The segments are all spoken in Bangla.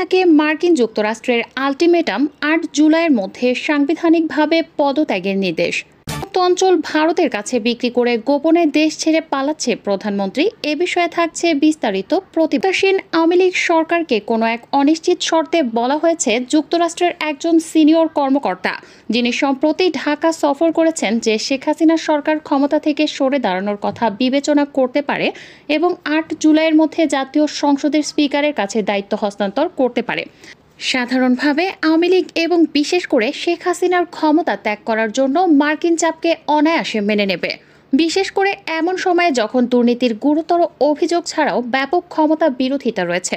হাসিনাকে মার্কিন যুক্তরাষ্ট্রের আল্টিমেটাম ৮ জুলাইয়ের মধ্যে সাংবিধানিকভাবে পদত্যাগের নির্দেশ। অঞ্চল ভারতের কাছে বিক্রি করে গোপনে দেশ ছেড়ে পালাচ্ছে প্রধানমন্ত্রী। এ বিষয়ে থাকছে বিস্তারিত প্রতিবেদন। আওয়ামী লীগ সরকারকে কোনো এক অনিশ্চিত শর্তে বলা হয়েছে যুক্তরাষ্ট্রের একজন সিনিয়র কর্মকর্তা, যিনি সম্প্রতি ঢাকা সফর করেছেন, যে শেখ হাসিনা সরকার ক্ষমতা থেকে সরে দাঁড়ানোর কথা বিবেচনা করতে পারে এবং ৮ জুলাইয়ের মধ্যে জাতীয় সংসদের স্পিকারের কাছে দায়িত্ব হস্তান্তর করতে পারে। সাধারণভাবে আওয়ামী লীগ এবং বিশেষ করে শেখ হাসিনার ক্ষমতা ত্যাগ করার জন্য মার্কিন চাপকে অনায়াসে মেনে নেবে, বিশেষ করে এমন সময়ে যখন দুর্নীতির গুরুতর অভিযোগ ছাড়াও ব্যাপক ক্ষমতা বিরোধিতা রয়েছে।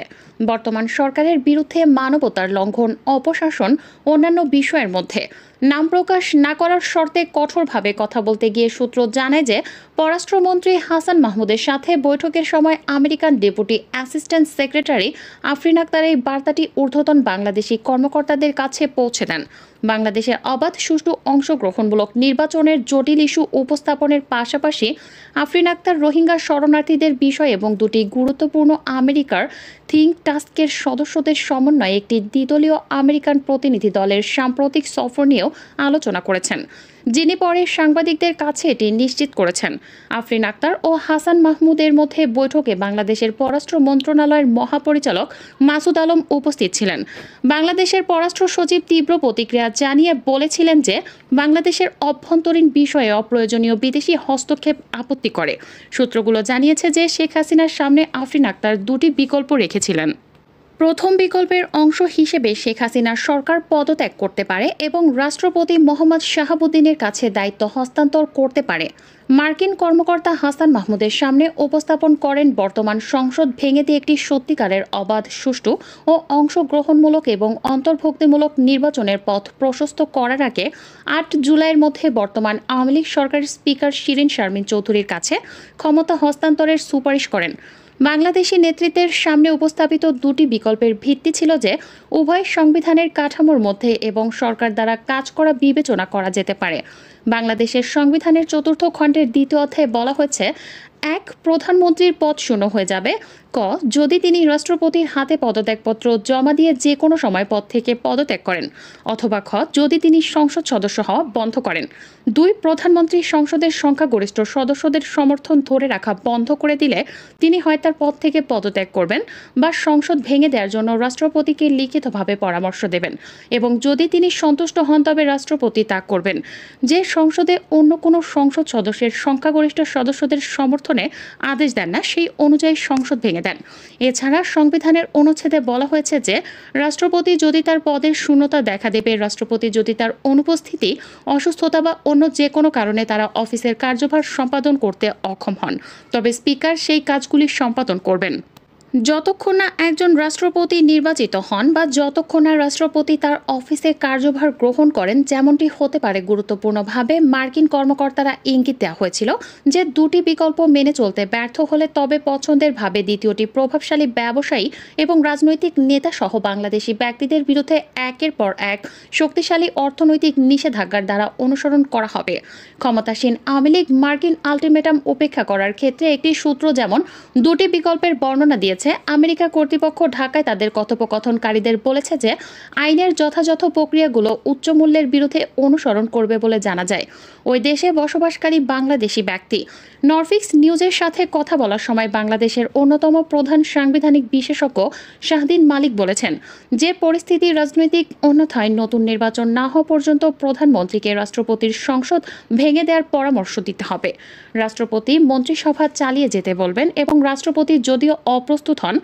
বর্তমান সরকারের বিরুদ্ধে মানবতার লঙ্ঘন, অপশাসন অন্যান্য বিষয়ের মধ্যে নাম প্রকাশ না করার শর্তে কঠোরভাবে কথা বলতে গিয়ে সূত্র জানায় যে পররাষ্ট্রমন্ত্রী হাসান মাহমুদের সাথে বৈঠকের সময় American deputy assistant secretary Afrin Akhtar এই বার্তাটি ঊর্ধ্বতন বাংলাদেশি কর্মকর্তাদের কাছে পৌঁছে দেন। বাংলাদেশের অবাধ সুষ্ঠু অংশগ্রহণমূলক নির্বাচনের জটিল ইস্যু উপস্থাপনের পাশাপাশি আফরিন আক্তার রোহিঙ্গা শরণার্থীদের বিষয় এবং দুটি গুরুত্বপূর্ণ আমেরিকার থিঙ্ক টাস্কের সদস্যদের সমন্বয়ে একটি দ্বিদলীয় আমেরিকান প্রতিনিধি দলের সাম্প্রতিক সফর নিয়েও আলোচনা করেছেন, যিনি পরে সাংবাদিকদের কাছে এটি নিশ্চিত করেছেন। আফরিন আক্তার ও হাসান মাহমুদের মধ্যে বৈঠকে বাংলাদেশের পররাষ্ট্র মন্ত্রণালয়ের মহাপরিচালক মাসুদ আলম উপস্থিত ছিলেন। বাংলাদেশের পররাষ্ট্র সচিব তীব্র প্রতিক্রিয়া জানিয়ে বলেছিলেন যে বাংলাদেশের অভ্যন্তরীণ বিষয়ে অপ্রয়োজনীয় বিদেশি হস্তক্ষেপ আপত্তি করে। সূত্রগুলো জানিয়েছে যে শেখ হাসিনার সামনে আফরিন আক্তার দুটি বিকল্প রেখেছিলেন। প্রথম বিকল্পের অংশ হিসেবে শেখ হাসিনার সরকার পদত্যাগ করতে পারে এবং রাষ্ট্রপতি মোহাম্মদ শাহাবুদ্দিনের কাছে দায়িত্ব হস্তান্তর করতে পারে। মার্কিন কর্মকর্তা হাসান মাহমুদের সামনে উপস্থাপন করেন বর্তমান সংসদ ভেঙে দিয়ে একটি সত্যিকারের অবাধ, সুষ্ঠু ও অংশগ্রহণমূলক এবং অন্তর্ভুক্তিমূলক নির্বাচনের পথ প্রশস্ত করার আগে ৮ জুলাইয়ের মধ্যে বর্তমান আওয়ামী লীগ সরকারের স্পিকার শিরীন শারমিন চৌধুরীর কাছে ক্ষমতা হস্তান্তরের সুপারিশ করেন। বাংলাদেশি নেতৃত্বের সামনে উপস্থাপিত দুটি বিকল্পের ভিত্তি ছিল যে উভয় সংবিধানের কাঠামোর মধ্যে এবং সরকার দ্বারা কাজ করা বিবেচনা করা যেতে পারে। বাংলাদেশের সংবিধানের ৪র্থ খণ্ডের ২য় অধ্যায়ে বলা হয়েছে, ১. প্রধানমন্ত্রীর পদ শূন্য হয়ে যাবে। ক. যদি তিনি রাষ্ট্রপতির হাতে পদত্যাগপত্র জমা দিয়ে যে কোনো সময় পদ থেকে পদত্যাগ করেন, অথবা খ. যদি তিনি সংসদ সদস্য হওয়া বন্ধ করেন। ২. প্রধানমন্ত্রী সংসদের সংখ্যাগরিষ্ঠ সদস্যদের সমর্থন ধরে রাখা বন্ধ করে দিলে তিনি হয় তার পদ থেকে পদত্যাগ করবেন বা সংসদ ভেঙে দেওয়ার জন্য রাষ্ট্রপতিকে লিখিতভাবে পরামর্শ দেবেন, এবং যদি তিনি সন্তুষ্ট হন তবে রাষ্ট্রপতি তা করবেন। যে সংসদে অন্য কোনো সংসদ সদস্যের সংখ্যাগরিষ্ঠ সদস্যদের সমর্থনে আদেশ দেন না, সেই অনুযায়ী সংসদ ভেঙে দেন। এছাড়া সংবিধানের অনুচ্ছেদে বলা হয়েছে যে রাষ্ট্রপতি যদি তার পদের শূন্যতা দেখা দেবে, রাষ্ট্রপতি যদি তার অনুপস্থিতি, অসুস্থতা বা অন্য যে কোনো কারণে তারা অফিসের কার্যভার সম্পাদন করতে অক্ষম হন, তবে স্পিকার সেই কাজগুলি সম্পাদন করবেন। যতক্ষণ না একজন রাষ্ট্রপতি নির্বাচিত হন বা যতক্ষণ না রাষ্ট্রপতি তার অফিসে কার্যভার গ্রহণ করেন, যেমনটি হতে পারে গুরুত্বপূর্ণভাবে মার্কিন কর্মকর্তারা ইঙ্গিত দেওয়া হয়েছিল যে দুটি বিকল্প মেনে চলতে ব্যর্থ হলে তবে পছন্দের ভাবে দ্বিতীয়টি প্রভাবশালী ব্যবসায়ী এবং রাজনৈতিক নেতা সহ বাংলাদেশি ব্যক্তিদের বিরুদ্ধে একের পর এক শক্তিশালী অর্থনৈতিক নিষেধাজ্ঞার দ্বারা অনুসরণ করা হবে। ক্ষমতাসীন আওয়ামী লীগ মার্কিন আল্টিমেটাম উপেক্ষা করার ক্ষেত্রে একটি সূত্র যেমন দুটি বিকল্পের বর্ণনা দিয়েছে। আমেরিকা কর্তৃপক্ষ ঢাকায় তাদের কথোপকথনকারীদের বলেছে যে আইনের যথাযথ প্রক্রিয়াগুলো উচ্চ মূল্যের বিরুদ্ধে অনুসরণ করবে বলে জানা যায়। ওই দেশে বসবাসকারী বাংলাদেশি ব্যক্তি নরফিক্স নিউজের সাথে কথা বলার সময় বাংলাদেশের অন্যতম প্রধান সাংবিধানিক বিশেষজ্ঞ শাহদিন মালিক বলেছেন যে পরিস্থিতি রাজনৈতিক অন্যথায় নতুন নির্বাচন না হওয়া পর্যন্ত প্রধানমন্ত্রীকে রাষ্ট্রপতির সংসদ ভেঙে দেওয়ার পরামর্শ দিতে হবে। রাষ্ট্রপতি মন্ত্রিসভা চালিয়ে যেতে বলবেন এবং রাষ্ট্রপতি যদিও অপ্রস্তুত হন,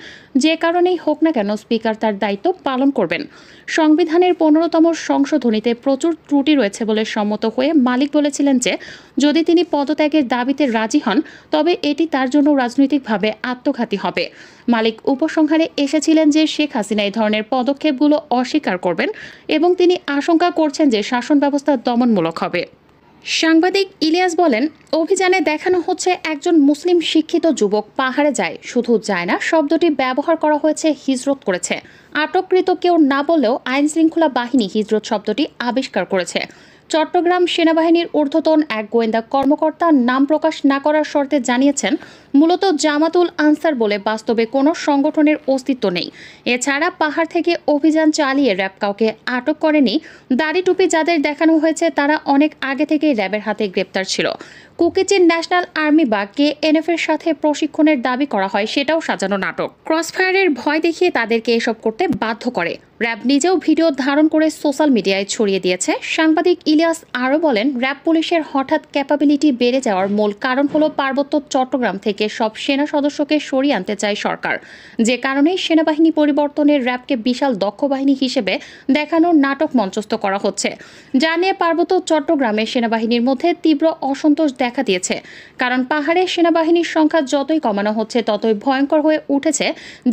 যে কারণেই হোক না কেন স্পিকার তার দায়িত্ব পালন করবেন। সংবিধানের 15তম সংশোধনীতে প্রচুর ত্রুটি রয়েছে বলে সম্মত হয়ে মালিক বলেছিলেন যে যদি তিনি পদত্যাগের দাবিতে রাজি হন তবে এটি তার জন্য রাজনৈতিকভাবে আত্মঘাতী হবে। মালিক উপসংহারে এসেছিলেন যে শেখ হাসিনা এই ধরনের পদক্ষেপগুলো অস্বীকার করবেন এবং তিনি আশঙ্কা করছেন যে শাসন ব্যবস্থা দমনমূলক হবে। সাংবাদিক ইলিয়াস বলেন, অভিযানে দেখানো হচ্ছে একজন মুসলিম শিক্ষিত যুবক পাহাড়ে যায়, শুধু যায় না শব্দটি ব্যবহার করা হয়েছে হিজরত করেছে। আটককৃত কেউ না বললেও আইনশৃঙ্খলা বাহিনী হিজরত শব্দটি আবিষ্কার করেছে। চট্টগ্রাম সেনাবাহিনীর ঊর্ধ্বতন এক গোয়েন্দা কর্মকর্তা নাম প্রকাশ না করার শর্তে জানিয়েছেন, মূলত জামাতুল আনসার বলে বাস্তবে কোনো সংগঠনের অস্তিত্ব নেই। এছাড়া পাহাড় থেকে অভিযান চালিয়ে র্যাব কাউকে আটক করেনি। দাড়ি টুপি যাদের দেখানো হয়েছে তারা অনেক আগে থেকেই র্যাবের হাতে গ্রেপ্তার ছিল। কুকিচিন ন্যাশনাল আর্মি বা KNF এর সাথে প্রশিক্ষণের দাবি করা হয়, সেটাও সাজানো নাটক। ক্রসফায়ারের ভয় দেখিয়ে তাদেরকে এসব করতে বাধ্য করে। র্যাব নিজেও ভিডিও ধারণ করে সোশ্যাল মিডিয়ায় ছড়িয়ে দিয়েছে। সাংবাদিক ইলিয়াস আরও বলেন, র্যাব পুলিশের হঠাৎ ক্যাপাবিলিটি বেড়ে যাওয়ার মূল কারণ হলো পার্বত্য চট্টগ্রাম থেকে সব সেনা সদস্যকে সরিয়ে আনতে চায় সরকার, যে কারণেই সেনাবাহিনী পরিবর্তনের র্যাবকে বিশাল দক্ষ বাহিনী হিসেবে দেখানোর নাটক মঞ্চস্থ করা হচ্ছে। যা নিয়ে পার্বত্য চট্টগ্রামে সেনাবাহিনীর মধ্যে তীব্র অসন্তোষ দেখা দিয়েছে। কারণ পাহাড়ে সেনাবাহিনীর সংখ্যা যতই কমানো হচ্ছে ততই ভয়ঙ্কর হয়ে উঠেছে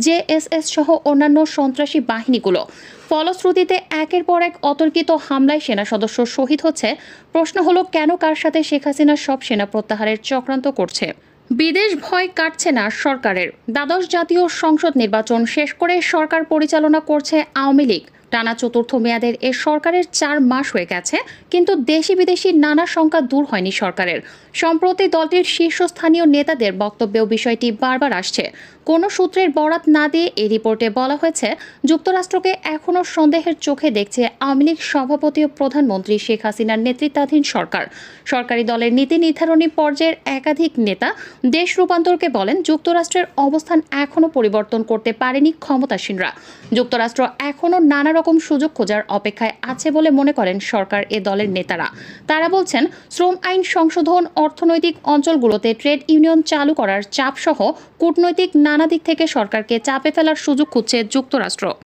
JSS সহ অন্যান্য সন্ত্রাসী বাহিনীগুলো। ফলশ্রুতিতে একের পর এক অতর্কিত হামলায় সেনা সদস্য শহীদ হচ্ছে। প্রশ্ন হলো, কেন কার সাথে শেখ হাসিনা সব সেনা প্রত্যাহারের চক্রান্ত করছে? বিদেশ ভয় কাটছে না সরকারের। দ্বাদশ জাতীয় সংসদ নির্বাচন শেষ করে সরকার পরিচালনা করছে আওয়ামী লীগ। টানা চতুর্থ মেয়াদের এ সরকারের 4 মাস হয়ে গেছে, কিন্তু দেশি বিদেশি নানা শঙ্কা দূর হয়নি সরকারের। সম্প্রতি দলটির শীর্ষস্থানীয় নেতাদের বক্তব্যেও বিষয়টি বারবার আসছে। কোনো সূত্রের বরাত না দিয়ে এই রিপোর্টে বলা হয়েছে, যুক্তরাষ্ট্রকে এখনও সন্দেহের চোখে দেখছে আওয়ামী লীগ সভাপতি ও প্রধানমন্ত্রী শেখ হাসিনার নেতৃত্বাধীন সরকার। সরকারি দলের নীতি নির্ধারণী পর্যায়ের একাধিক নেতা দেশ রূপান্তরকে বলেন, যুক্তরাষ্ট্রের অবস্থান এখনও পরিবর্তন করতে পারেনি ক্ষমতাসীনরা। যুক্তরাষ্ট্র এখনও নানা রকম সুযোগ খোঁজার অপেক্ষায় আছে বলে মনে করেন সরকার এ দলের নেতারা। তারা বলছেন, শ্রম আইন সংশোধন, অর্থনৈতিক অঞ্চলগুলোতে ট্রেড ইউনিয়ন চালু করার চাপ সহ কূটনৈতিক নানা দিক থেকে সরকারকে চাপে ফেলার সুযোগ খুঁজছে যুক্তরাষ্ট্র।